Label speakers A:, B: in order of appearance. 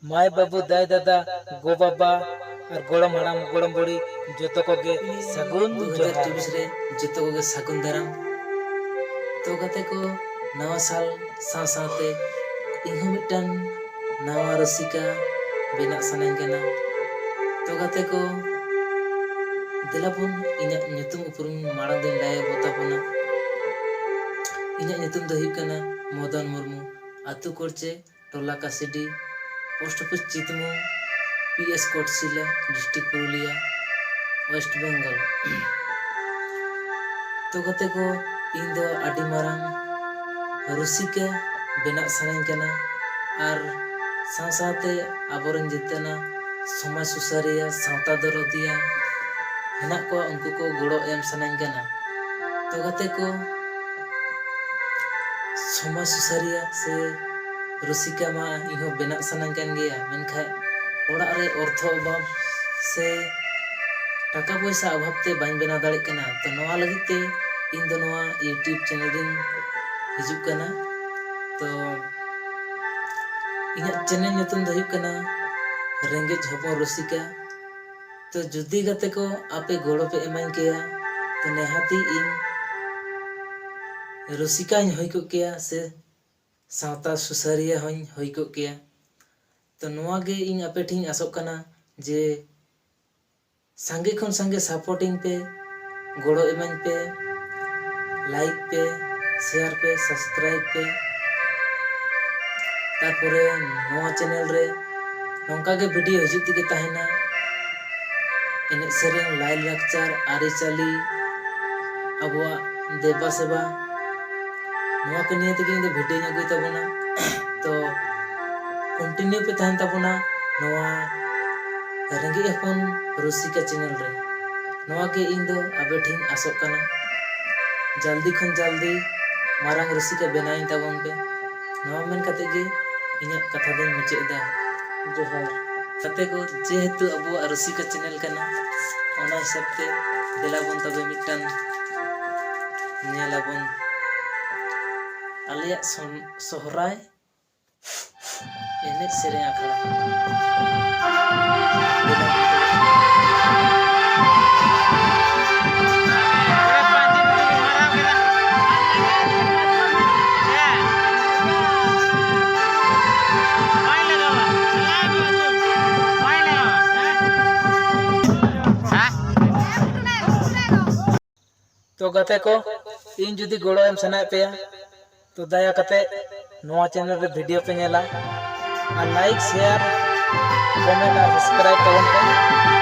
A: My बाबू दाई दादा गो बाबा और गोड़म हड़ाम गोड़म बुड़ी जोतो को गे सगुन
B: 2024 रे जोतो को गे सगुन दाराम। तो गाते को नवा साल साथ साथे इहो मिटन नवा रसिका बेना सनाइन कना। तो गाते को दिलापुन इन्या nyutum उपरुम माड़ांग दिन लाय बोतापुना। इन्या nyutum दो हुई कना मदन मुर्मू, आतु कोरचे टोला कासिडी, पोस्ट ऑफिस चितमु, PS Kotshila, district Purulia, west Bengal. तो गाते को इन दो आडी मारांग रसिका बेना सनाइन कना और साथे आबोरन जितना समाज सुसारिया सावता दरदिया हेना को उनको को गोड़ो एम सनाइन कना। तो गाते को समाज सुसारिया से रसिका मा इहो बेना सनाइन कन गया मेनखाय ओड़ा रे अर्थ अभाव से टाका पैसा अभाव ते बाइन बेना दाड़े कना। तो नवा लगित ते इन दो नवा यूट्यूब चैनल रिन हिजुक कना। तो इन्या चैनल nyutum दो हुई कना रेंगेज हपन रसिका। तो जुदी गाते को आपे गोड़ो पे एमाइन केया तो नेहाती इन रसिका होई को केया से सावता सुसारिया होई को केया। तो नवा गे इन आपे ठिन आसोक कना जे सांगे खन सांगे सपोर्टिंग पे गोड़ो एमाइन पे लाइक पे शेयर पे सब्सक्राइब पे तारपरे नवा चैनल रे नौका के वीडियो हिजुक तिगे ताहेना एने सेरें लाइल लाक्चार आरिचाली अबुआ देवा सेवा नवा को निये तिगे इन वीडियो ᱧᱟᱜᱩᱭ ताबोना। तो कंटिन्यू पे ताहेन ताबोना नवा रेंगे हपन रसिका चैनल रे। नवा के इन दो आबे ठिन आसोक कना जल्दी खन जल्दी मारांग रसिका बेनाइन ताबोन पे। नवा मेन कते गे इन्या कथा दिन मुचादा जोहार। कते को जेहेतु अबुआ रसिका चैनल कना ओना हिसाब ते देलाबोन तबे मिटन नेलाबोन आलिया सोहराय एने सेरें आखड़ा।
A: तो गाते को इन जुदी गोड़ो एम सनाय पे तो दया कते नवा चैनल रे वीडियो पे नेला और लाइक शेयर कमेंट और सब्सक्राइब करन पे।